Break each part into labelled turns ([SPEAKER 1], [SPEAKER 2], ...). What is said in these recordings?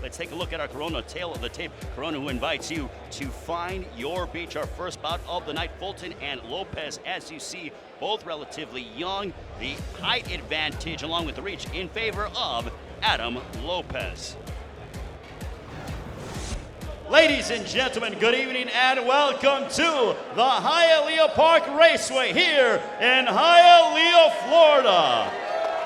[SPEAKER 1] let's take a look at our Corona tail of the tape. Corona, who invites you to find your beach. Our first bout of the night, Fulton and Lopez, as you see, both relatively young. The height advantage along with the reach in favor of Adam Lopez.
[SPEAKER 2] Ladies and gentlemen, good evening and welcome to the Hialeah Park Raceway here in Hialeah, Florida.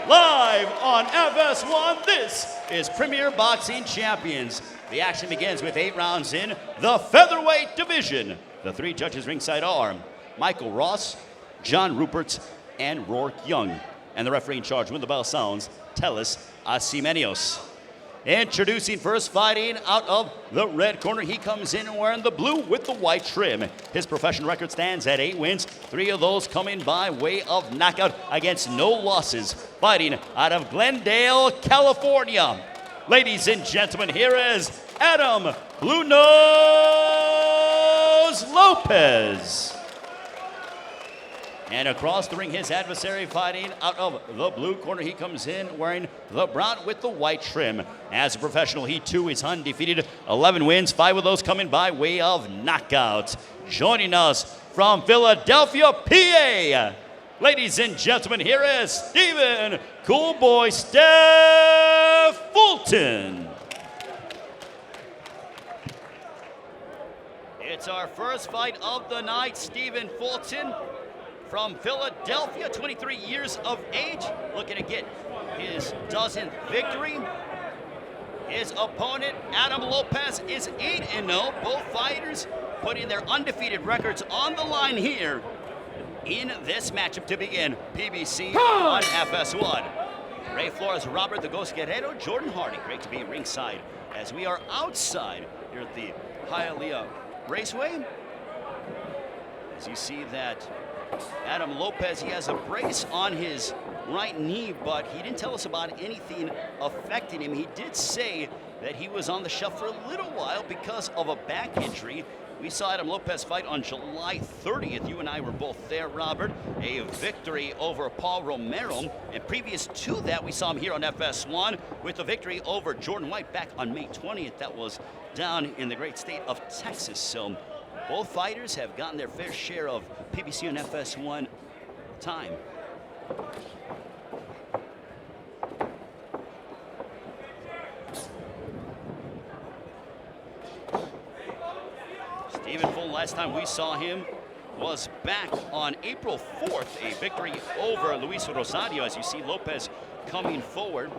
[SPEAKER 2] Live on FS1, this is Premier Boxing Champions. The action begins with 8 rounds in the featherweight division. The 3 judges ringside are Michael Ross, John Ruperts, and Rourke Young. And the referee in charge when the bell sounds, Telis Asimenios. Introducing first, fighting out of the red corner. He comes in wearing the blue with the white trim. His professional record stands at 8 wins, 3 of those coming by way of knockout against no losses. Fighting out of Glendale, California. Ladies and gentlemen, here is Adam Blue Nose Lopez. And across the ring, his adversary fighting out of the blue corner. He comes in wearing the brown with the white trim. As a professional, he too is undefeated. 11 wins, 5 of those coming by way of knockout. Joining us from Philadelphia, PA. Ladies and gentlemen, here is Stephan Cool Boy Stephan Fulton. It's our first fight of the night. Stephan Fulton from Philadelphia, 23 years of age, looking to get his 1000th victory. His opponent, Adam Lopez, is 8-0. Both fighters putting their undefeated records on the line here in this matchup to begin. PBC on FS1. Ray Flores, Robert the Ghost Guerrero, Jordan Hardy. Great to be ringside as we are outside here at the Hialeah Raceway. As you see that Adam Lopez, he has a brace on his right knee, but he didn't tell us about anything affecting him. He did say that he was on the shelf for a little while because of a back injury. We saw Adam Lopez fight on July 30th. You and I were both there, Robert. A victory over Paul Romero. And previous to that, we saw him here on FS1 with a victory over Jordan White back on May 20th. That was down in the great state of Texas. So both fighters have gotten their fair share of PBC and FS1 time. Stephan Fulton, last time we saw him was back on April 4th, a victory over Luis Rosario. As you see Lopez coming forward.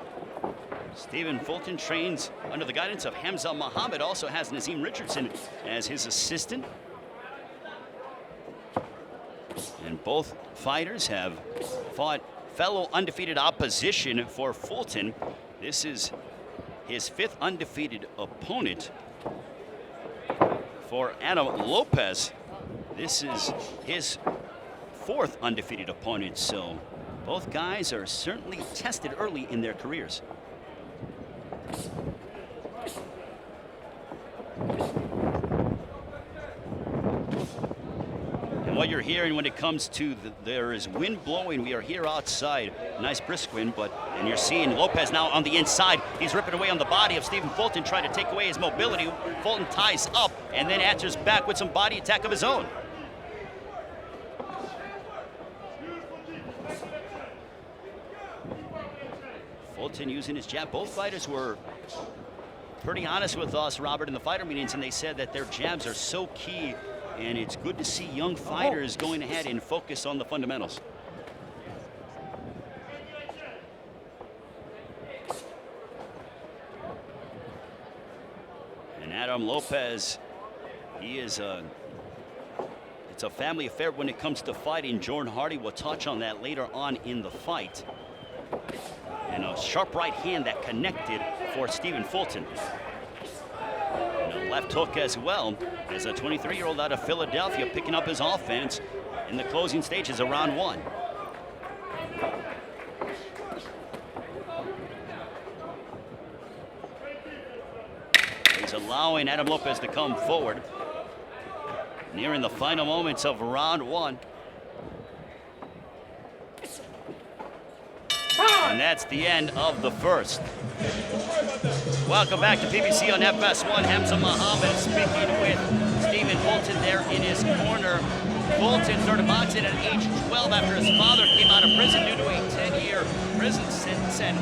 [SPEAKER 2] Stephan Fulton trains under the guidance of Hamza Muhammad, also has Nazim Richardson as his assistant. And both fighters have fought fellow undefeated opposition for Fulton. This is his 5th undefeated opponent. For Adam Lopez, this is his 4th undefeated opponent. So both guys are certainly tested early in their careers. And what you're hearing when it comes to there is wind blowing. We are here outside, nice brisk wind, and you're seeing Lopez now on the inside. He's ripping away on the body of Stephan Fulton, trying to take away his mobility. Fulton ties up and then answers back with some body attack of his own. Fulton using his jab. Both fighters were pretty honest with us, Robert, in the fighter meetings, and they said that their jabs are so key, and it's good to see young fighters going ahead and focus on the fundamentals. And Adam Lopez, he is it's a family affair when it comes to fighting. Jordan Hardy will touch on that later on in the fight. And a sharp right hand that connected for Stephan Fulton. And a left hook as well, as a 23-year-old out of Philadelphia picking up his offense in the closing stages of round 1. He's allowing Adam Lopez to come forward. Nearing the final moments of round 1. And that's the end of the first.
[SPEAKER 1] Welcome back to PBC on FS1. Hamza Muhammad speaking with Stephan Fulton there in his corner. Fulton started boxing at age 12 after his father came out of prison due to a 10-year prison sentence, and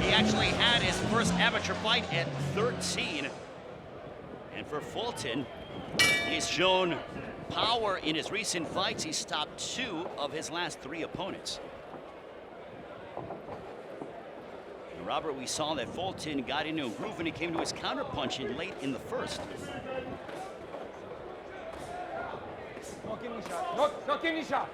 [SPEAKER 1] he actually had his first amateur fight at 13. And for Fulton, he's shown power in his recent fights. He's stopped 2 of his last 3 opponents. And Robert, we saw that Fulton got into a groove when he came to his counterpunching late in the first.
[SPEAKER 3] No kidney shot. No kidney shot.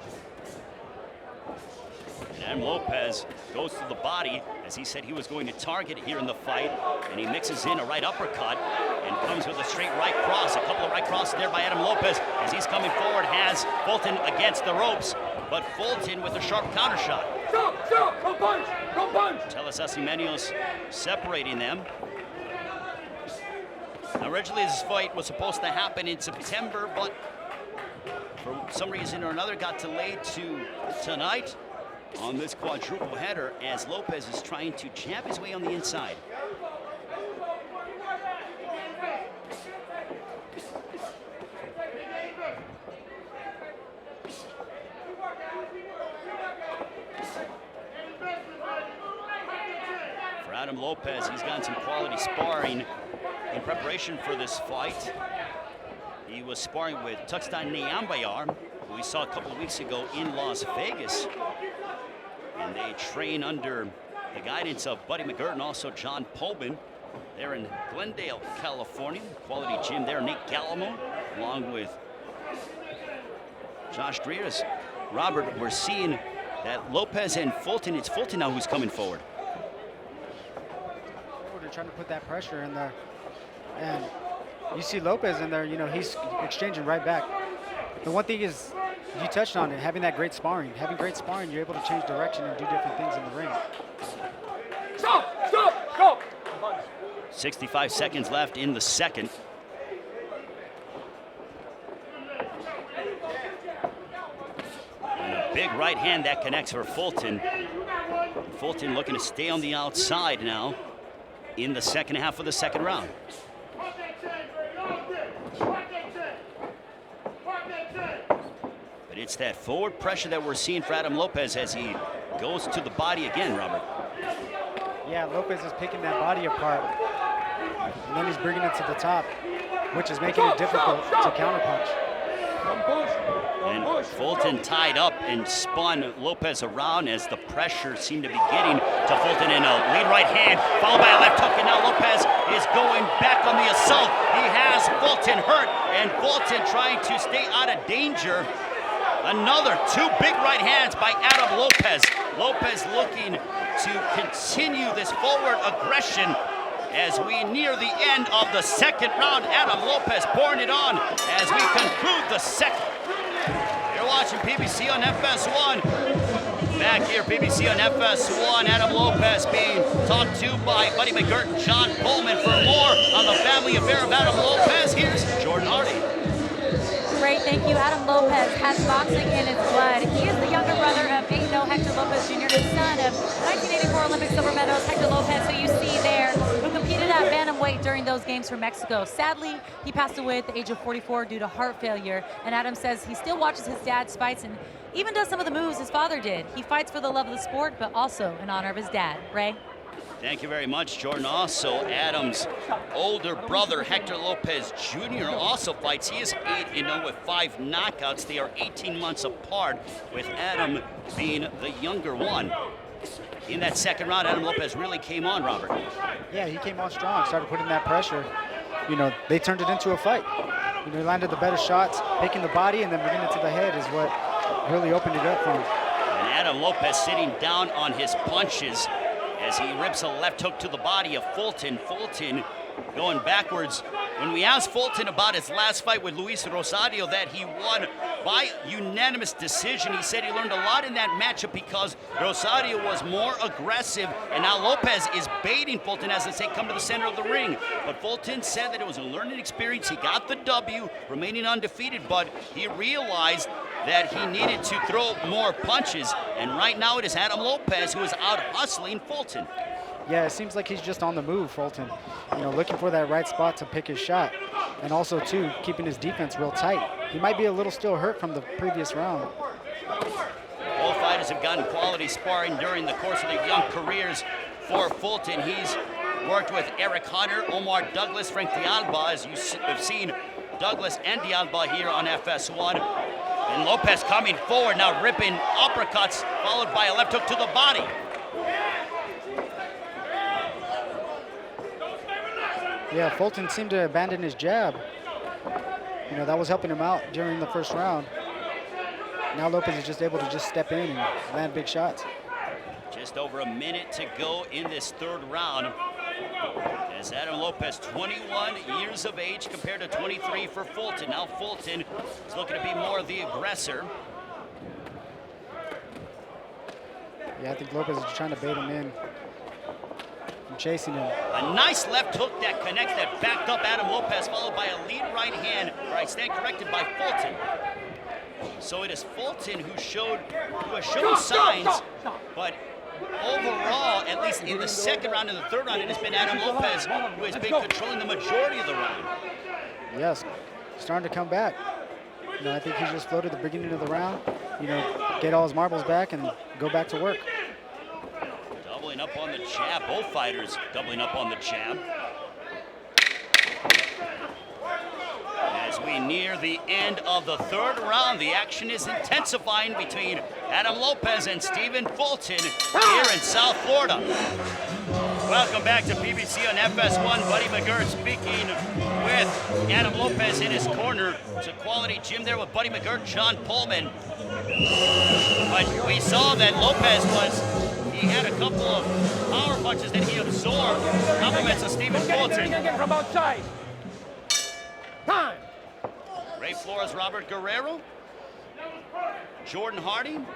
[SPEAKER 1] Adam Lopez goes to the body, as he said he was going to target here in the fight, and he mixes in a right uppercut and comes with a straight right cross. A couple of right crosses there by Adam Lopez as he's coming forward, has Fulton against the ropes, but Fulton with a sharp counter shot.
[SPEAKER 3] Stop! Stop! Don't punch! Don't punch!
[SPEAKER 1] Telesasimenios separating them. Now, originally this fight was supposed to happen in September, but for some reason or another got delayed to tonight on this quadruple header as Lopez is trying to jab his way on the inside. For Adam Lopez, he's gotten some quality sparring in preparation for this fight. He was sparring with Tuxtan Nyambayar, who we saw a couple of weeks ago in Las Vegas. And they train under the guidance of Buddy McGirt and also John Pullman. They're in Glendale, California. Quality gym there, Nate Galamo, along with Josh Dreers. Robert, we're seeing that Lopez and Fulton, it's Fulton now who's coming forward.
[SPEAKER 4] They're trying to put that pressure in there. And you see Lopez in there, you know, he's exchanging right back. The one thing is, you touched on it, having that great sparring. Having great sparring, you're able to change direction and do different things in the ring.
[SPEAKER 3] Stop! Stop! Stop!
[SPEAKER 1] 65 seconds left in the second. And a big right hand that connects for Fulton. Fulton looking to stay on the outside now in the second half of the second round. But it's that forward pressure that we're seeing for Adam Lopez as he goes to the body again, Robert.
[SPEAKER 4] Yeah, Lopez is picking that body apart, and then he's bringing it to the top, which is making it difficult to counterpunch.
[SPEAKER 1] And Fulton tied up and spun Lopez around as the pressure seemed to be getting to Fulton, in a lead right hand, followed by a left hook, and now Lopez is going back on the assault. He has Fulton hurt, and Fulton trying to stay out of danger. Another 2 big right hands by Adam Lopez. Lopez looking to continue this forward aggression as we near the end of the second round. Adam Lopez pouring it on as we conclude the second. You're watching PBC on FS1. Back here, PBC on FS1. Adam Lopez being talked to by Buddy McGirt and John Pullman. For more on the family affair of Adam Lopez, here's Jordan Hardy.
[SPEAKER 5] Great, thank you. Adam Lopez has boxing in his blood. He is the younger brother of 8-0 Hector Lopez Jr., the son of 1984 Olympic silver medalist Hector Lopez, who you see there, who competed at bantamweight during those games for Mexico. Sadly, he passed away at the age of 44 due to heart failure. And Adam says he still watches his dad's fights and even does some of the moves his father did. He fights for the love of the sport, but also in honor of his dad. Ray?
[SPEAKER 1] Thank you very much, Jordan. Also, Adam's older brother, Hector Lopez Jr., also fights. He is 8-0 with 5 knockouts. They are 18 months apart, with Adam being the younger one. In that second round, Adam Lopez really came on, Robert.
[SPEAKER 4] Yeah, he came on strong, started putting that pressure. You know, they turned it into a fight. You know, he landed the better shots, picking the body and then bringing it to the head is what really opened it up for him.
[SPEAKER 1] And Adam Lopez sitting down on his punches as he rips a left hook to the body of Fulton. Fulton going backwards. When we asked Fulton about his last fight with Luis Rosario that he won by unanimous decision, he said he learned a lot in that matchup because Rosario was more aggressive, and now Lopez is baiting Fulton as they say come to the center of the ring. But Fulton said that it was a learning experience. He got the W, remaining undefeated, but he realized that he needed to throw more punches, and right now it is Adam Lopez who is out hustling Fulton.
[SPEAKER 4] Yeah, it seems like he's just on the move, Fulton. You know, looking for that right spot to pick his shot. And also, too, keeping his defense real tight. He might be a little still hurt from the previous round.
[SPEAKER 1] Both fighters have gotten quality sparring during the course of their young careers. For Fulton, he's worked with Eric Hunter, Omar Douglas, Frank Dialba, as you have seen Douglas and Dialba here on FS1. And Lopez coming forward now, ripping uppercuts, followed by a left hook to the body.
[SPEAKER 4] Yeah, Fulton seemed to abandon his jab. You know, that was helping him out during the first round. Now Lopez is just able to just step in and land big shots.
[SPEAKER 1] Just over a minute to go in this third round. As Adam Lopez, 21 years of age compared to 23 for Fulton. Now Fulton is looking to be more of the aggressor.
[SPEAKER 4] Yeah, I think Lopez is trying to bait him in. And chasing him.
[SPEAKER 1] A nice left hook that connects, that backed up Adam Lopez, followed by a lead right hand. Right, stand corrected by Fulton. So it is Fulton who has shown signs, but overall, at least in the second round and the third round, it has been Adam Lopez who has been controlling the majority of the round.
[SPEAKER 4] Yes, starting to come back. You know, I think he just floated the beginning of the round, you know, get all his marbles back and go back to work.
[SPEAKER 1] Doubling up on the jab, both fighters doubling up on the jab. As we near the end of the third round, the action is intensifying between Adam Lopez and Stephan Fulton here in South Florida. Welcome back to PBC on FS1. Buddy McGirt speaking with Adam Lopez in his corner. It's a quality gym there with Buddy McGirt, John Pullman. But we saw that Lopez he had a couple of power punches that he absorbed. Compliments of Stephan Fulton.
[SPEAKER 3] Again from outside. Time.
[SPEAKER 1] Ray Flores, Robert Guerrero, Jordan Harding.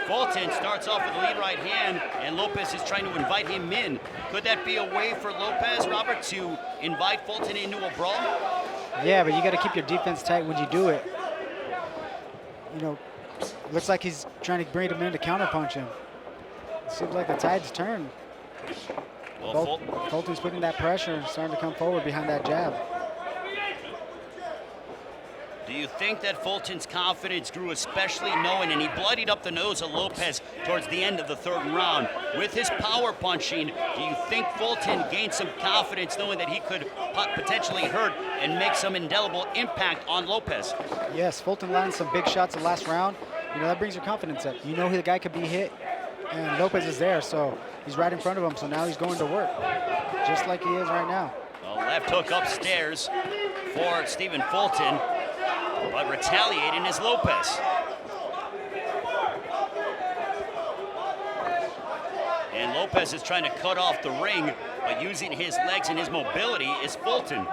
[SPEAKER 1] Fulton starts off with a lead right hand, and Lopez is trying to invite him in. Could that be a way for Lopez, Robert, to invite Fulton into a brawl?
[SPEAKER 4] Yeah, but you got to keep your defense tight when you do it. You know, looks like he's trying to bring him in to counterpunch him. Seems like the tide's turned.
[SPEAKER 1] Well,
[SPEAKER 4] Fulton's putting that pressure and starting to come forward behind that jab.
[SPEAKER 1] do you think that Fulton's confidence grew, especially knowing, and he bloodied up the nose of Lopez towards the end of the third round. With his power punching, do you think Fulton gained some confidence knowing that he could potentially hurt and make some indelible impact on Lopez?
[SPEAKER 4] Yes, Fulton landed some big shots the last round. You know, that brings your confidence up. You know the guy could be hit, and Lopez is there, so he's right in front of him, so now he's going to work, just like he is right now.
[SPEAKER 1] A left hook upstairs for Stephan Fulton, but retaliating is Lopez. And Lopez is trying to cut off the ring, but using his legs and his mobility is Fulton.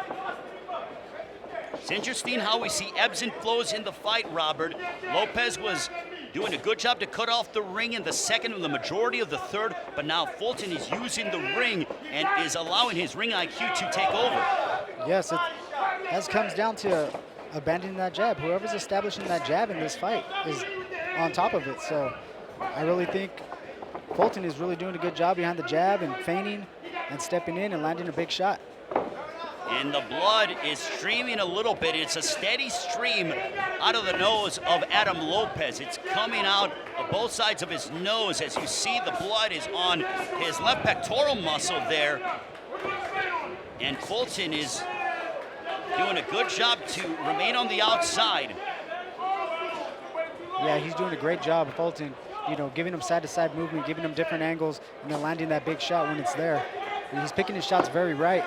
[SPEAKER 1] It's interesting how we see ebbs and flows in the fight, Robert. Lopez was doing a good job to cut off the ring in the second and the majority of the third, but now Fulton is using the ring and is allowing his ring IQ to take over.
[SPEAKER 4] Yes, that comes down to abandoning that jab. Whoever's establishing that jab in this fight is on top of it. So I really think Fulton is really doing a good job behind the jab and feigning and stepping in and landing a big shot.
[SPEAKER 1] And the blood is streaming a little bit. It's a steady stream out of the nose of Adam Lopez. It's coming out of both sides of his nose. As you see, the blood is on his left pectoral muscle there. And Fulton is doing a good job to remain on the outside.
[SPEAKER 4] Yeah, he's doing a great job, Fulton. You know, giving him side-to-side movement, giving him different angles, and then landing that big shot when it's there. And he's picking his shots very right.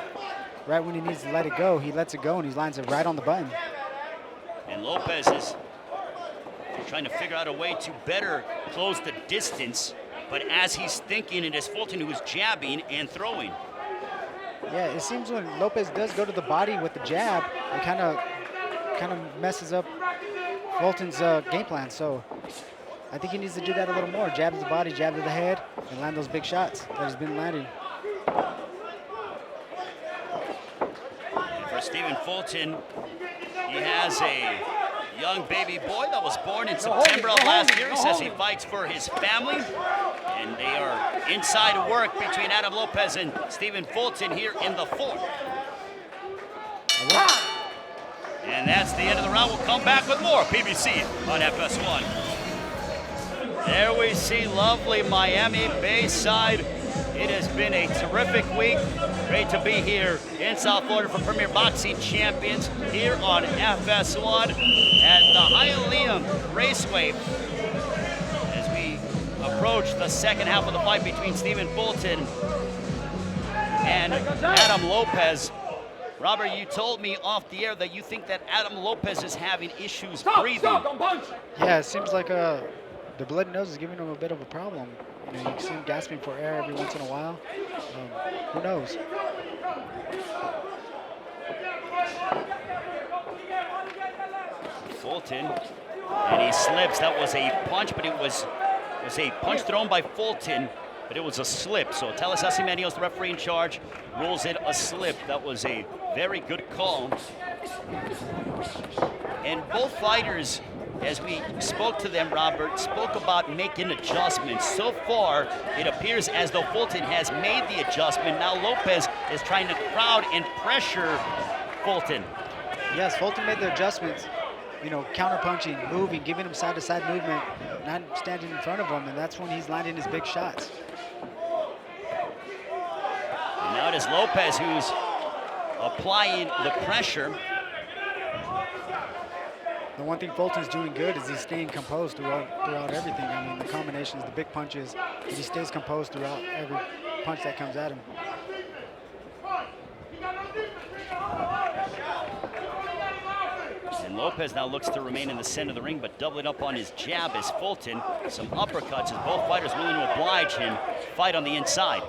[SPEAKER 4] Right when he needs to let it go, he lets it go, and he lines it right on the button.
[SPEAKER 1] And Lopez is trying to figure out a way to better close the distance. But as he's thinking, it is Fulton who is jabbing and throwing.
[SPEAKER 4] Yeah, it seems when Lopez does go to the body with the jab, it kind of messes up Fulton's game plan. So I think he needs to do that a little more. Jab to the body, jab to the head, and land those big shots that he's been landing.
[SPEAKER 1] And for Stephan Fulton, he has a young baby boy that was born in September of last year. He says he fights for his family. And they are inside work between Adam Lopez and Stephan Fulton here in the fourth. And that's the end of the round. We'll come back with more PBC on FS1. There we see lovely Miami Bayside. It has been a terrific week. Great to be here in South Florida for Premier Boxing Champions here on FS1 at the Hialeah Raceway as we approach the second half of the fight between Stephan Fulton and Adam Lopez. Robert, you told me off the air that you think that Adam Lopez is having issues breathing.
[SPEAKER 4] Yeah, it seems like the bloody nose is giving him a bit of a problem. You know, you see him gasping for air every once in a while. Who knows?
[SPEAKER 1] Fulton, and he slips. That was a punch, but it was a punch thrown by Fulton, but it was a slip. So Teles Asimanios, the referee in charge, rules it a slip. That was a very good call. And both fighters, as we spoke to them, Robert, spoke about making adjustments. So far, it appears as though Fulton has made the adjustment. Now Lopez is trying to crowd and pressure Fulton.
[SPEAKER 4] Yes, Fulton made the adjustments. You know, counter-punching, moving, giving him side-to-side movement, not standing in front of him, and that's when he's landing his big shots.
[SPEAKER 1] And now it is Lopez who's applying the pressure.
[SPEAKER 4] The one thing Fulton's doing good is he's staying composed throughout everything. I mean, the combinations, the big punches, he stays composed throughout every punch that comes at him.
[SPEAKER 1] And Lopez now looks to remain in the center of the ring, but doubling up on his jab is Fulton. Some uppercuts as both fighters willing to oblige him, fight on the inside.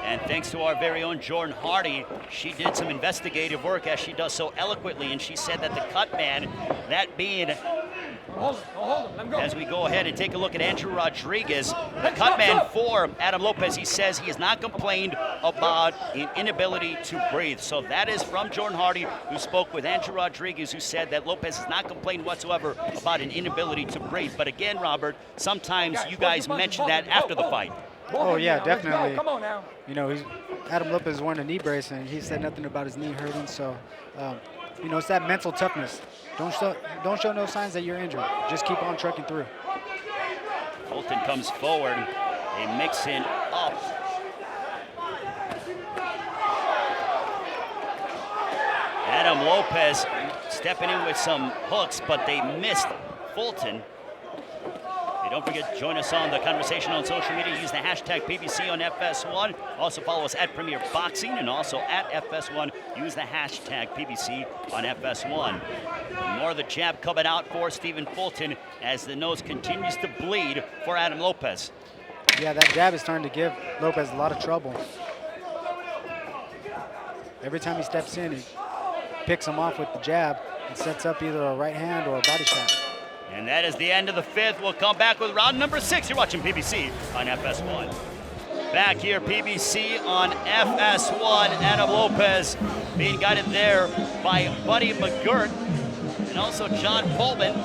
[SPEAKER 1] And thanks to our very own Jordan Hardy, she did some investigative work as she does so eloquently, and she said that the cut man, that being, as we go ahead and take a look at Andrew Rodriguez, the cut man for Adam Lopez, he says he has not complained about an inability to breathe. So that is from Jordan Hardy, who spoke with Andrew Rodriguez, who said that Lopez has not complained whatsoever about an inability to breathe. But again, Robert, sometimes you guys mention that after the fight.
[SPEAKER 4] Oh yeah, definitely.
[SPEAKER 3] Come on now.
[SPEAKER 4] You know, Adam Lopez is wearing a knee brace, and he said nothing about his knee hurting. So, you know, it's that mental toughness. Don't show no signs that you're injured. Just keep on trucking through.
[SPEAKER 1] Fulton comes forward. They mix in up. Adam Lopez stepping in with some hooks, but they missed Fulton. Hey, don't forget to join us on the conversation on social media. Use the hashtag PBC on FS1. Also follow us at Premier Boxing and also at FS1. Use the hashtag PBC on FS1. More of the jab coming out for Stephan Fulton as the nose continues to bleed for Adam Lopez.
[SPEAKER 4] Yeah, that jab is starting to give Lopez a lot of trouble. Every time he steps in, he picks him off with the jab and sets up either a right hand or a body shot.
[SPEAKER 1] And that is the end of the fifth. We'll come back with round number 6. You're watching PBC on FS1. Back here, PBC on FS1. Adam Lopez being guided there by Buddy McGirt and also John Pullman.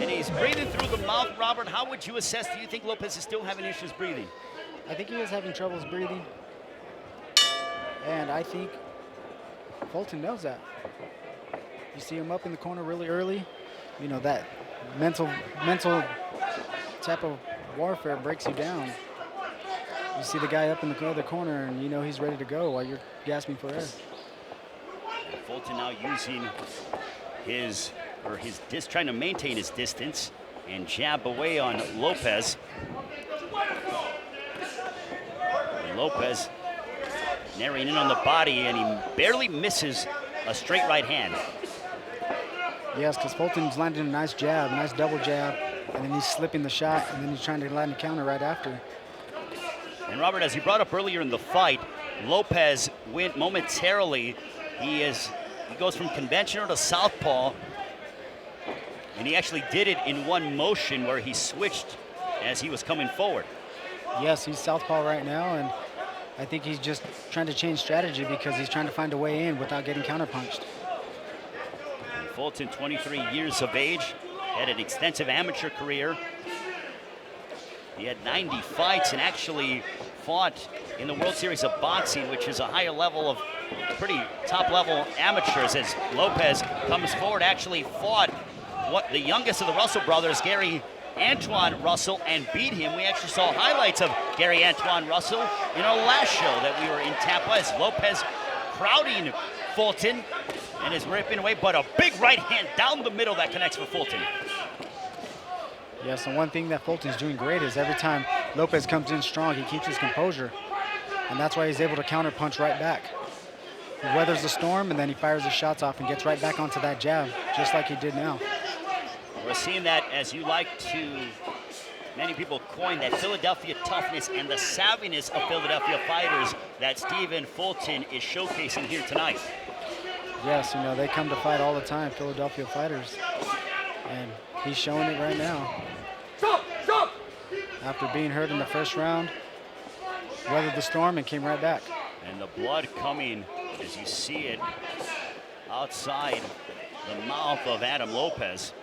[SPEAKER 1] And he's breathing through the mouth. Robert, how would you assess? Do you think Lopez is still having issues breathing?
[SPEAKER 4] I think he was having troubles breathing. And I think Fulton knows that. You see him up in the corner really early. You know, that mental type of warfare breaks you down. You see the guy up in the other corner, and you know he's ready to go while you're gasping for air.
[SPEAKER 1] And Fulton now using trying to maintain his distance and jab away on Lopez. And Lopez narrowing in on the body, and he barely misses a straight right hand.
[SPEAKER 4] Yes, because Fulton's landing a nice jab, nice double jab, and then he's slipping the shot, and then he's trying to land a counter right after.
[SPEAKER 1] And Robert, as you brought up earlier in the fight, Lopez went momentarily. He goes from conventional to southpaw, and he actually did it in one motion where he switched as he was coming forward.
[SPEAKER 4] Yes, he's southpaw right now, and I think he's just trying to change strategy because he's trying to find a way in without getting counterpunched.
[SPEAKER 1] Fulton, 23 years of age, had an extensive amateur career. He had 90 fights and actually fought in the World Series of Boxing, which is a higher level of pretty top-level amateurs, as Lopez comes forward, actually fought the youngest of the Russell brothers, Gary Antoine Russell, and beat him. We actually saw highlights of Gary Antoine Russell in our last show that we were in Tampa, as Lopez crowding Fulton and is ripping away, but a big right hand down the middle that connects for Fulton.
[SPEAKER 4] Yes, and one thing that Fulton's doing great is every time Lopez comes in strong, he keeps his composure. And that's why he's able to counter punch right back. He weathers the storm, and then he fires his shots off and gets right back onto that jab, just like he did now.
[SPEAKER 1] We're seeing that, as you like to, many people coin that Philadelphia toughness and the savviness of Philadelphia fighters that Stephan Fulton is showcasing here tonight.
[SPEAKER 4] Yes, you know, they come to fight all the time, Philadelphia fighters. And he's showing it right now.
[SPEAKER 3] Stop!
[SPEAKER 4] After being hurt in the first round, weathered the storm and came right back.
[SPEAKER 1] And the blood coming, as you see it, outside the mouth of Adam Lopez.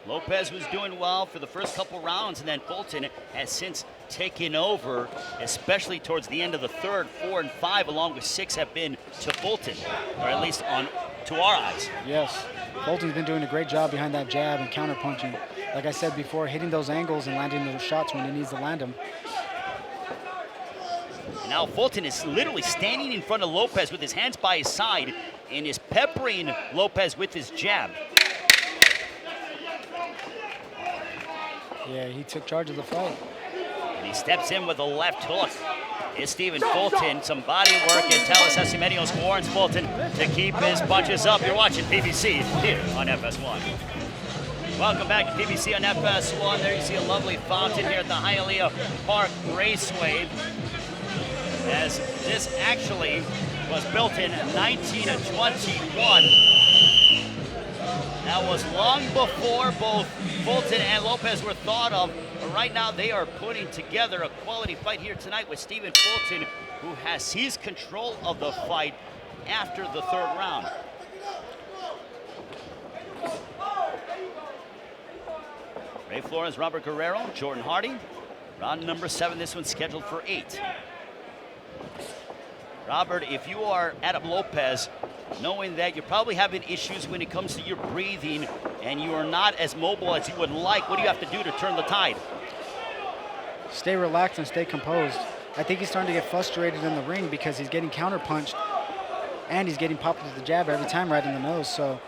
[SPEAKER 1] Lopez was doing well for the first couple rounds, and then Fulton has since taken over, especially towards the end of the third. 4 and 5, along with 6, have been to Fulton, or at least to our eyes.
[SPEAKER 4] Yes, Fulton's been doing a great job behind that jab and counter punching. Like I said before, hitting those angles and landing those shots when he needs to land them.
[SPEAKER 1] And now Fulton is literally standing in front of Lopez with his hands by his side and is peppering Lopez with his jab.
[SPEAKER 4] Yeah, he took charge of the fight.
[SPEAKER 1] And he steps in with a left hook. Is Stephan Fulton. Some body work, and Talis Esimenios warns Fulton to keep his punches up. You're watching PBC here on FS1. Welcome back to PBC on FS1. There you see a lovely fountain here at the Hialeah Park Raceway, as this actually was built in 1921. That was long before both Fulton and Lopez were thought of. But right now they are putting together a quality fight here tonight with Stephan Fulton, who has seized control of the fight after the third round. Ray Flores, Robert Guerrero, Jordan Hardy. Round number 7, this one's scheduled for 8. Robert, if you are Adam Lopez, knowing that you're probably having issues when it comes to your breathing and you are not as mobile as you would like, what do you have to do to turn the tide?
[SPEAKER 4] Stay relaxed and stay composed. I think he's starting to get frustrated in the ring because he's getting counterpunched and he's getting popped with the jab every time right in the nose. So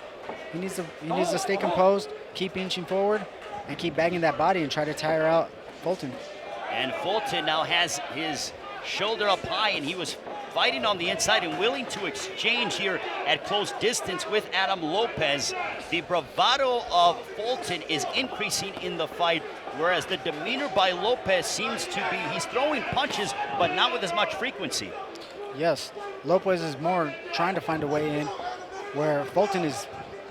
[SPEAKER 4] he needs to stay composed, keep inching forward, and keep bagging that body and try to tire out Fulton.
[SPEAKER 1] And Fulton now has his shoulder up high, and he was fighting on the inside and willing to exchange here at close distance with Adam Lopez. The bravado of Fulton is increasing in the fight, whereas the demeanor by Lopez seems to be, he's throwing punches, but not with as much frequency.
[SPEAKER 4] Yes, Lopez is more trying to find a way in, where Fulton is,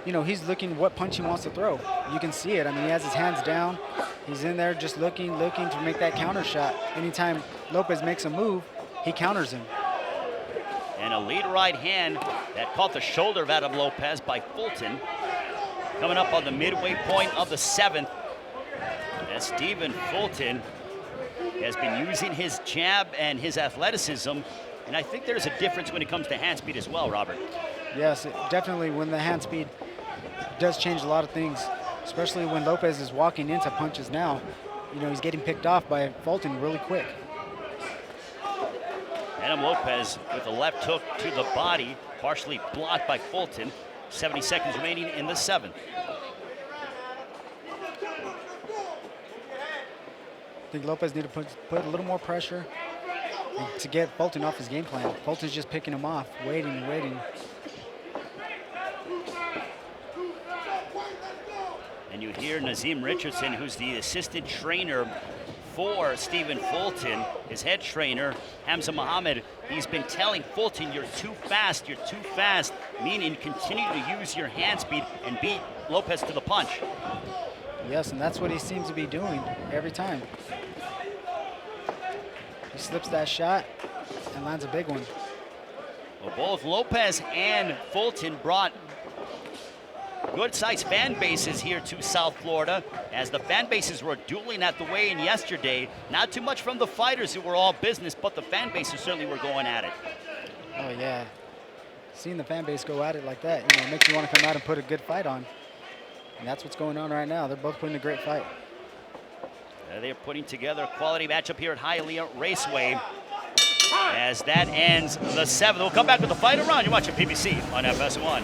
[SPEAKER 4] you know, he's looking what punch he wants to throw. You can see it. I mean, he has his hands down. He's in there just looking to make that counter shot. Anytime Lopez makes a move, he counters him.
[SPEAKER 1] And a lead right hand that caught the shoulder of Adam Lopez by Fulton. Coming up on the midway point of the 7th, as Stephan Fulton has been using his jab and his athleticism. And I think there's a difference when it comes to hand speed as well, Robert.
[SPEAKER 4] Yes, definitely when the hand speed does change a lot of things, especially when Lopez is walking into punches now. You know, he's getting picked off by Fulton really quick.
[SPEAKER 1] Adam Lopez with a left hook to the body, partially blocked by Fulton. 70 seconds remaining in the 7th.
[SPEAKER 4] I think Lopez need to put a little more pressure to get Fulton off his game plan. Fulton's just picking him off, waiting and waiting.
[SPEAKER 1] And you hear Nazim Richardson, who's the assistant trainer for Stephan Fulton, his head trainer, Hamza Mohammed. He's been telling Fulton, you're too fast, meaning continue to use your hand speed and beat Lopez to the punch.
[SPEAKER 4] Yes, and that's what he seems to be doing every time. He slips that shot, and lands a big one.
[SPEAKER 1] Well, both Lopez and Fulton brought good-sized fan bases here to South Florida, as the fan bases were dueling at the weigh-in yesterday. Not too much from the fighters, who were all business, but the fan bases certainly were going at it.
[SPEAKER 4] Oh yeah, seeing the fan base go at it like that, you know, makes you want to come out and put a good fight on. And that's what's going on right now. They're both putting a great fight.
[SPEAKER 1] They're putting together a quality matchup here at Hialeah Raceway. As that ends the 7th. We'll come back with the fight around. You're watching PBC on FS1.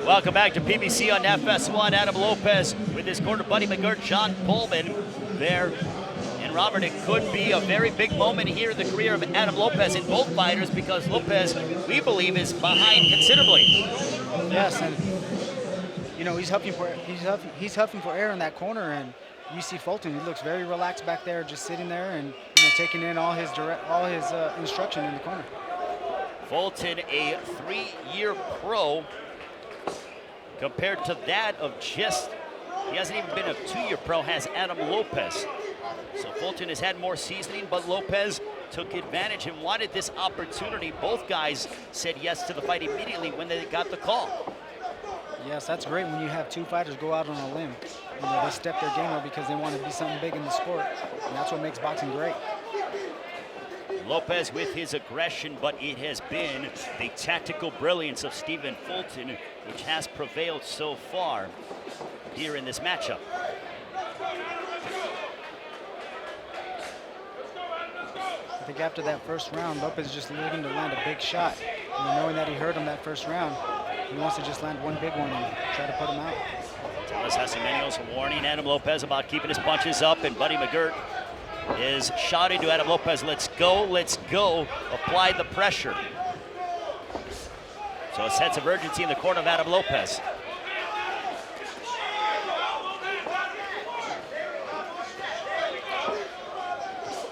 [SPEAKER 1] Welcome back to PBC on FS1. Adam Lopez with his corner buddy McGirt, John Pullman there. And Robert, it could be a very big moment here in the career of Adam Lopez in both fighters, because Lopez, we believe, is behind considerably.
[SPEAKER 4] Yes, and you know, he's huffing for air in that corner, and you see Fulton. He looks very relaxed back there, just sitting there and, you know, taking in all his instruction in the corner.
[SPEAKER 1] Fulton, a 3-year pro, compared to that of just, he hasn't even been a 2-year pro, has Adam Lopez. So Fulton has had more seasoning, but Lopez took advantage and wanted this opportunity. Both guys said yes to the fight immediately when they got the call.
[SPEAKER 4] Yes, that's great when you have two fighters go out on a limb. You know, they step their game up because they want to be something big in the sport, and that's what makes boxing great.
[SPEAKER 1] Lopez with his aggression, but it has been the tactical brilliance of Stephan Fulton which has prevailed so far here in this matchup.
[SPEAKER 4] I think after that first round, Lopez is just looking to land a big shot. And knowing that he hurt him that first round, he wants to just land one big one and try to put him out.
[SPEAKER 1] Talis Hasamenos warning Adam Lopez about keeping his punches up, and Buddy McGirt is shouting to Adam Lopez, let's go, apply the pressure. So a sense of urgency in the corner of Adam Lopez.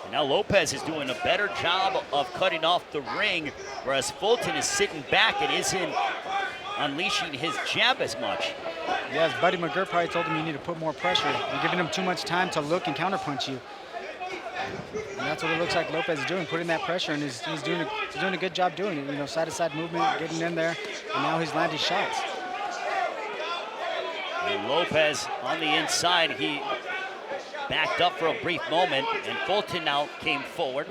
[SPEAKER 1] And now Lopez is doing a better job of cutting off the ring, whereas Fulton is sitting back and isn't unleashing his jab as much.
[SPEAKER 4] Yes, Buddy McGirt probably told him you need to put more pressure. You're giving him too much time to look and counterpunch you. And that's what it looks like Lopez is doing, putting that pressure, and he's doing a good job doing it. You know, side-to-side movement, getting in there, and now he's landing shots.
[SPEAKER 1] And Lopez on the inside, he backed up for a brief moment, and Fulton now came forward.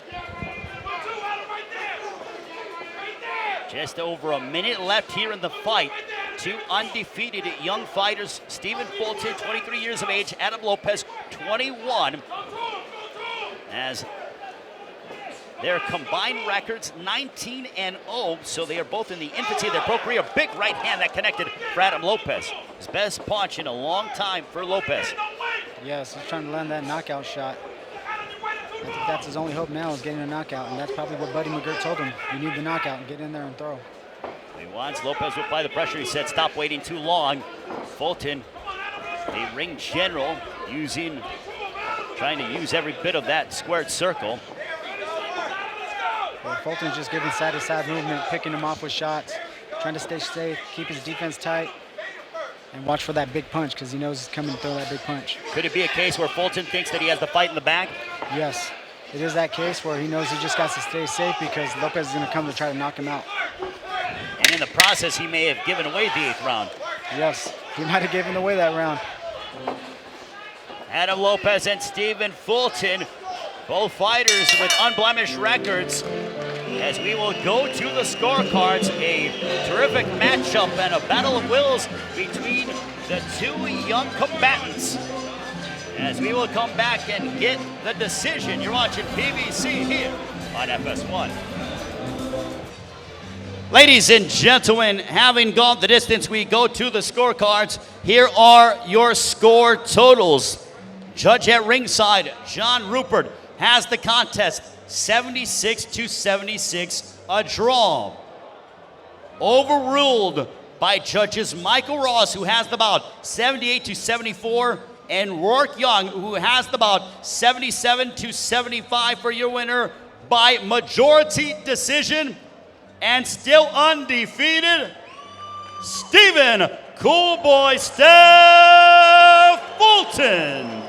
[SPEAKER 1] Just over a minute left here in the fight. Two undefeated young fighters, Stephan Fulton, 23 years of age, Adam Lopez, 21. As their combined records 19-0, so they are both in the infancy of their pro career. Big right hand that connected for Adam Lopez. His best punch in a long time for Lopez.
[SPEAKER 4] Yes, he's trying to land that knockout shot. I think that's his only hope now, is getting a knockout, and that's probably what Buddy McGirt told him. You need the knockout and get in there and throw.
[SPEAKER 1] He wants Lopez to apply the pressure. He said, stop waiting too long. Fulton, the ring general, trying to use every bit of that squared circle.
[SPEAKER 4] Well, Fulton's just giving side-to-side movement, picking him off with shots, trying to stay safe, keep his defense tight, and watch for that big punch, because he knows he's coming to throw that big punch.
[SPEAKER 1] Could it be a case where Fulton thinks that he has the fight in the bag?
[SPEAKER 4] Yes, it is that case where he knows he just got to stay safe, because Lopez is going to come to try to knock him out.
[SPEAKER 1] And in the process, he may have given away the 8th round.
[SPEAKER 4] Yes, he might have given away that round.
[SPEAKER 1] Adam Lopez and Stephan Fulton, both fighters with unblemished records. As we will go to the scorecards, a terrific matchup and a battle of wills between the two young combatants. As we will come back and get the decision. You're watching PBC here on FS1. Ladies and gentlemen, having gone the distance, we go to the scorecards. Here are your score totals. Judge at ringside, John Rupert, has the contest 76-76, a draw. Overruled by judges Michael Ross, who has the bout 78-74, and Rourke Young, who has the bout 77-75 for your winner by majority decision, and still undefeated, Stephan "Cool Boy" Stephan Fulton.